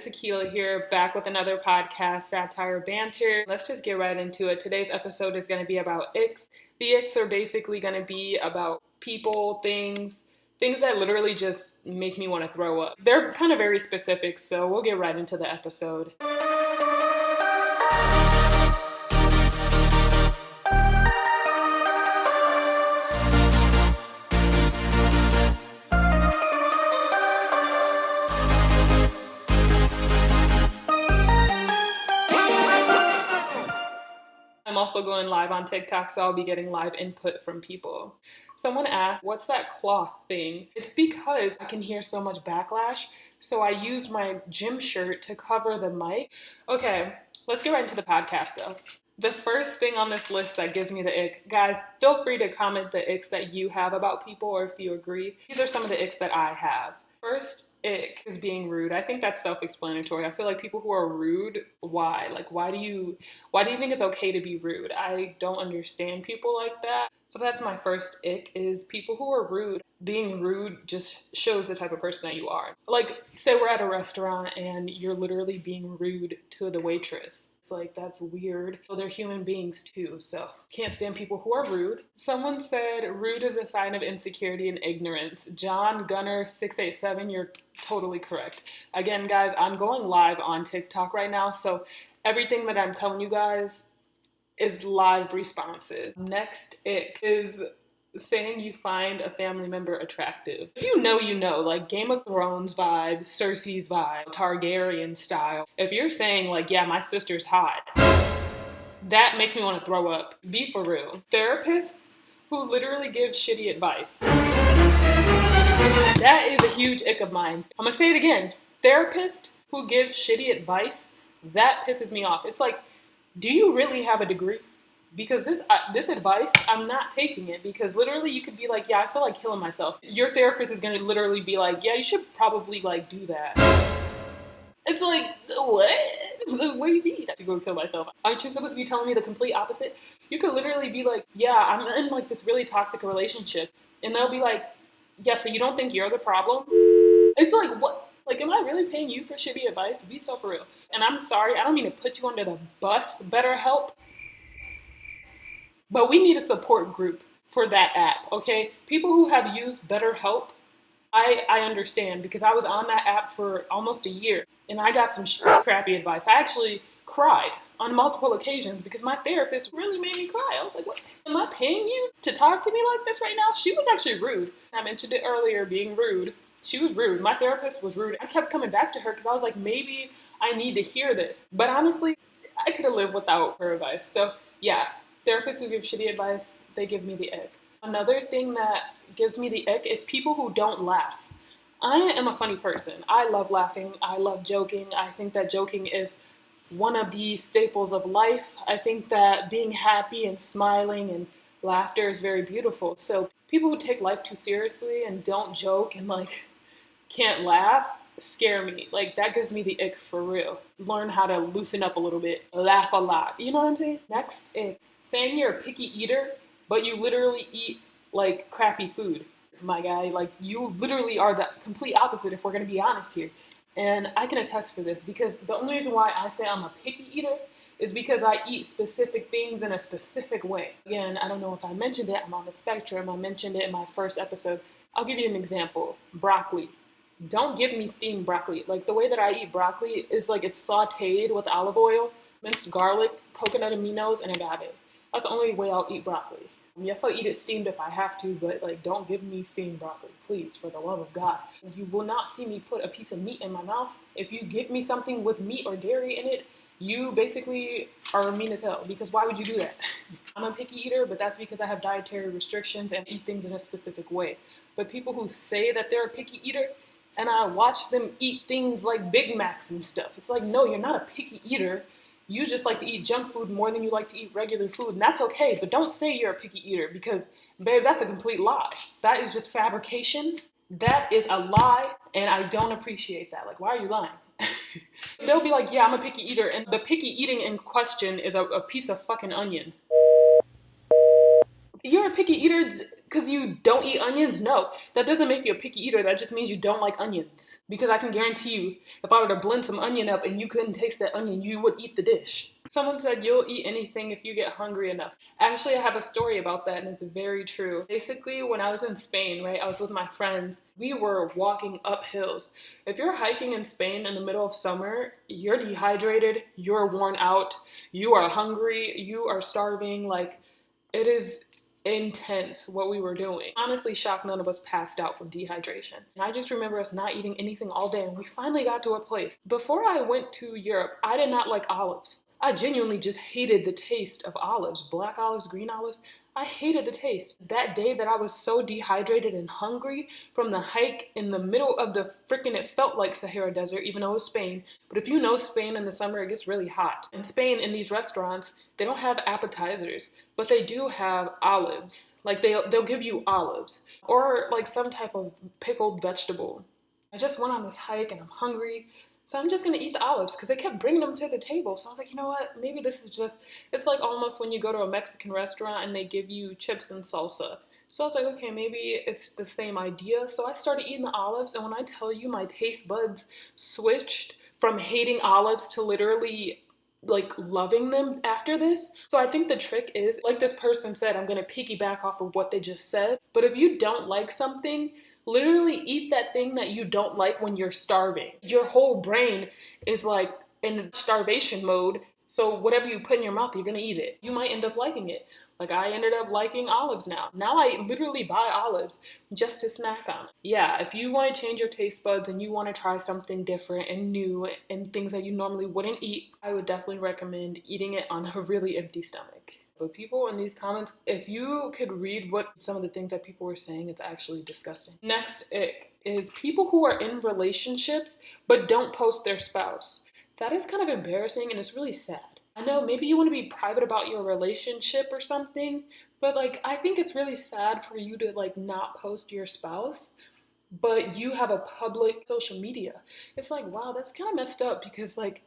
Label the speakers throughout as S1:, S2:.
S1: it's Akila here, back with another podcast, Satire Banter. Let's just get right into it. Today's episode is going to be about ICKS. The ICKS are basically going to be about people, things that literally just make me want to throw up. They're kind of very specific, so we'll get right into the episode. I'm also going live on TikTok, so I'll be getting live input from people. Someone asked, what's that cloth thing? It's because I can hear so much backlash, so I use my gym shirt to cover the mic. Okay, let's get right into the podcast though. The first thing on this list that gives me the ick, guys, feel free to comment the icks that you have about people or if you agree. These are some of the icks that I have. First ick is being rude. I think that's self-explanatory. I feel like people who are rude, why? Like, why do you think it's okay to be rude? I don't understand people like that. So that's my first ick, is people who are rude. Being rude just shows the type of person that you are. Like, say we're at a restaurant and you're literally being rude to the waitress. It's like, that's weird. So they're human beings too, so can't stand people who are rude. Someone said rude is a sign of insecurity and ignorance. John Gunner 687, you're totally correct. Again, guys, I'm going live on TikTok right now, so everything that I'm telling you guys is live responses. Next ick is saying you find a family member attractive. If you know, like Game of Thrones vibe, Cersei's vibe, Targaryen style. If you're saying like, yeah, my sister's hot, that makes me want to throw up. Be for real. Therapists who literally give shitty advice. That is a huge ick of mine. I'm gonna say it again. Therapists who give shitty advice, that pisses me off. It's like, do you really have a degree? Because this advice, I'm not taking it, because literally you could be like, yeah, I feel like killing myself. Your therapist is going to literally be like, yeah, you should probably like do that. It's like, what? What do you mean I should go kill myself? Aren't you supposed to be telling me the complete opposite? You could literally be like, yeah, I'm in like this really toxic relationship. And they'll be like, yeah, so you don't think you're the problem? It's like, what? Like, am I really paying you for shitty advice? Be so for real. And I'm sorry, I don't mean to put you under the bus, BetterHelp. But we need a support group for that app, okay? People who have used BetterHelp, I understand, because I was on that app for almost a year and I got some crappy advice. I actually cried on multiple occasions because my therapist really made me cry. I was like, what? Am I paying you to talk to me like this right now? She was actually rude. I mentioned it earlier, being rude. She was rude. My therapist was rude. I kept coming back to her because I was like, maybe I need to hear this. But honestly, I could have lived without her advice. So yeah. Therapists who give shitty advice, they give me the ick. Another thing that gives me the ick is people who don't laugh. I am a funny person. I love laughing. I love joking. I think that joking is one of the staples of life. I think that being happy and smiling and laughter is very beautiful. So people who take life too seriously and don't joke and like can't laugh scare me. Like, that gives me the ick for real. Learn how to loosen up a little bit. Laugh a lot. You know what I'm saying? Next ick. Saying you're a picky eater, but you literally eat like crappy food. My guy, like, you literally are the complete opposite if we're going to be honest here. And I can attest for this, because the only reason why I say I'm a picky eater is because I eat specific things in a specific way. Again, I don't know if I mentioned it. I'm on the spectrum. I mentioned it in my first episode. I'll give you an example. Broccoli. Don't give me steamed broccoli. Like, the way that I eat broccoli is like it's sauteed with olive oil, minced garlic, coconut aminos, and agave. That's the only way I'll eat broccoli. Yes, I'll eat it steamed if I have to, but like, don't give me steamed broccoli, please, for the love of God. You will not see me put a piece of meat in my mouth. If you give me something with meat or dairy in it, you basically are mean as hell, because why would you do that? I'm a picky eater, but that's because I have dietary restrictions and eat things in a specific way. But people who say that they're a picky eater, and I watch them eat things like Big Macs and stuff, it's like, no, you're not a picky eater. You just like to eat junk food more than you like to eat regular food, and that's okay, but don't say you're a picky eater, because, babe, that's a complete lie. That is just fabrication. That is a lie, and I don't appreciate that. Like, why are you lying? They'll be like, yeah, I'm a picky eater, and the picky eating in question is a piece of fucking onion. You're a picky eater because you don't eat onions? No, that doesn't make you a picky eater. That just means you don't like onions. Because I can guarantee you, if I were to blend some onion up and you couldn't taste that onion, you would eat the dish. Someone said you'll eat anything if you get hungry enough. Actually, I have a story about that, and it's very true. Basically, when I was in Spain, right, I was with my friends. We were walking up hills. If you're hiking in Spain in the middle of summer, you're dehydrated, you're worn out, you are hungry, you are starving. Like, it is intense what we were doing. Honestly shocked none of us passed out from dehydration. And I just remember us not eating anything all day, and we finally got to a place. Before I went to Europe, I did not like olives. I genuinely just hated the taste of olives. Black olives, green olives. I hated the taste. That day that I was so dehydrated and hungry from the hike in the middle of the freaking, it felt like Sahara Desert, even though it was Spain. But if you know Spain in the summer, it gets really hot. In Spain, in these restaurants, they don't have appetizers, but they do have olives. Like they'll give you olives or like some type of pickled vegetable. I just went on this hike and I'm hungry. So I'm just gonna eat the olives because they kept bringing them to the table. So I was like, you know what? Maybe this is just, it's like almost when you go to a Mexican restaurant and they give you chips and salsa. So I was like, okay, maybe it's the same idea. So I started eating the olives, and when I tell you my taste buds switched from hating olives to literally like loving them after this. So I think the trick is, like this person said, I'm gonna piggyback off of what they just said. But if you don't like something, literally eat that thing that you don't like when you're starving. Your whole brain is like in starvation mode. So whatever you put in your mouth, you're gonna eat it. You might end up liking it. Like I ended up liking olives now. Now I literally buy olives just to snack on. Yeah, if you want to change your taste buds and you want to try something different and new and things that you normally wouldn't eat, I would definitely recommend eating it on a really empty stomach. But people in these comments, if you could read what some of the things that people were saying, it's actually disgusting. Next ick is people who are in relationships but don't post their spouse. That is kind of embarrassing and it's really sad. I know maybe you want to be private about your relationship or something, but like I think it's really sad for you to like not post your spouse, but you have a public social media. It's like, wow, that's kind of messed up because like,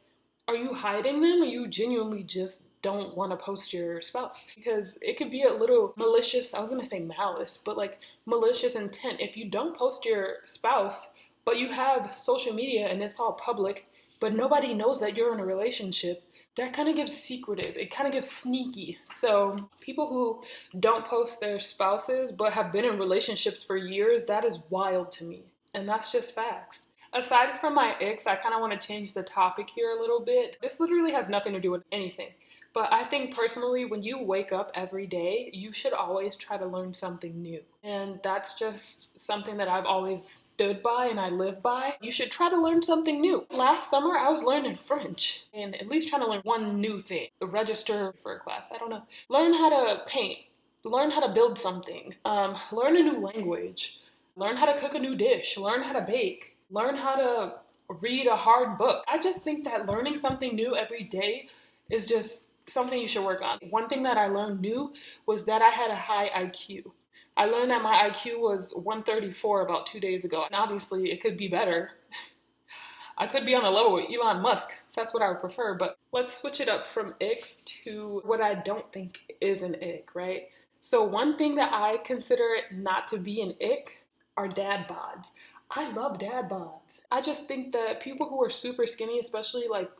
S1: are you hiding them or you genuinely just don't want to post your spouse? Because it could be a little malicious, I was gonna say malice, but like malicious intent. If you don't post your spouse, but you have social media and it's all public, but nobody knows that you're in a relationship, that kind of gives secretive, it kind of gives sneaky. So people who don't post their spouses but have been in relationships for years, that is wild to me. And that's just facts. Aside from my icks, I kind of want to change the topic here a little bit. This literally has nothing to do with anything. But I think personally, when you wake up every day, you should always try to learn something new. And that's just something that I've always stood by and I live by. You should try to learn something new. Last summer, I was learning French and at least trying to learn one new thing. Register for a class, I don't know. Learn how to paint. Learn how to build something. Learn a new language. Learn how to cook a new dish. Learn how to bake. Learn how to read a hard book. I just think that learning something new every day is just something you should work on. One thing that I learned new was that I had a high IQ. I learned that my IQ was 134 about 2 days ago. And obviously it could be better. I could be on a level with Elon Musk. That's what I would prefer. But let's switch it up from icks to what I don't think is an ick, right? So one thing that I consider not to be an ick are dad bods. I love dad bods. I just think that people who are super skinny, especially like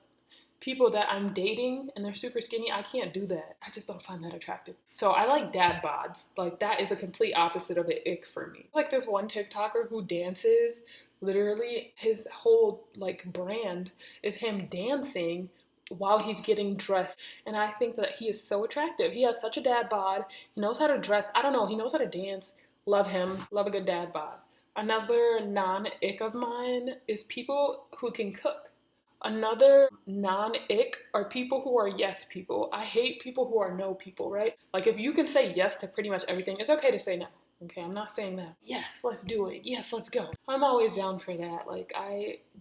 S1: people that I'm dating and they're super skinny, I can't do that. I just don't find that attractive. So I like dad bods. Like that is a complete opposite of an ick for me. Like this one TikToker who dances, literally his whole like brand is him dancing while he's getting dressed. And I think that he is so attractive. He has such a dad bod. He knows how to dress. I don't know. He knows how to dance. Love him. Love a good dad bod. Another non-ick of mine is people who can cook. Another non-ick are people who are yes people. I hate people who are no people, right? Like if you can say yes to pretty much everything, it's okay to say no. Okay, I'm not saying that. Yes, let's do it. Yes, let's go. I'm always down for that.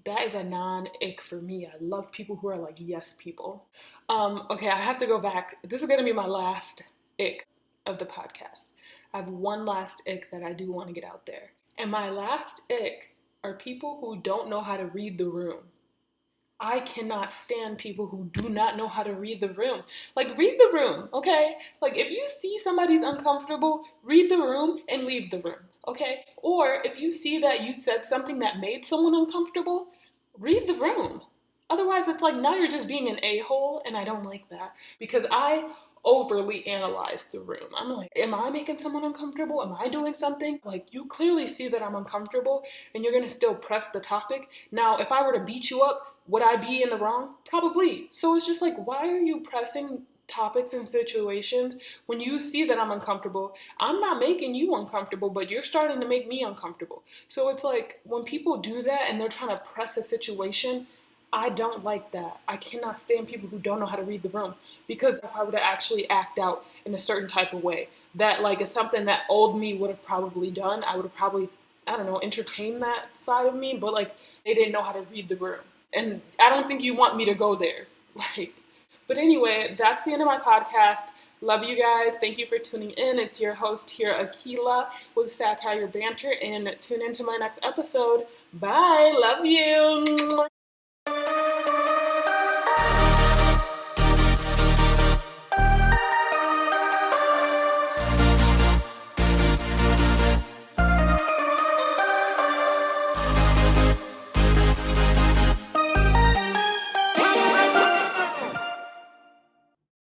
S1: That is a non-ick for me. I love people who are like yes people. Okay, I have to go back. This is gonna be my last ick of the podcast. I have one last ick that I do want to get out there. And my last ick are people who don't know how to read the room. I cannot stand people who do not know how to read the room. Like, read the room, okay? Like, if you see somebody's uncomfortable, read the room and leave the room, okay? Or if you see that you said something that made someone uncomfortable, read the room. Otherwise, it's like now you're just being an a-hole, and I don't like that because I overly analyze the room. I'm like, am I making someone uncomfortable? Am I doing something? Like, you clearly see that I'm uncomfortable and you're gonna still press the topic. Now, if I were to beat you up, would I be in the wrong? Probably. So it's just like, why are you pressing topics and situations when you see that I'm uncomfortable? I'm not making you uncomfortable, but you're starting to make me uncomfortable. So it's like when people do that and they're trying to press a situation, I don't like that. I cannot stand people who don't know how to read the room, because if I were to actually act out in a certain type of way that like is something that old me would have probably done, I would have probably, I don't know, entertained that side of me, but like they didn't know how to read the room. And I don't think you want me to go there. Like, but anyway, that's the end of my podcast. Love you guys. Thank you for tuning in. It's your host here, Akila, with Satire Banter, and tune into my next episode. Bye. Love you.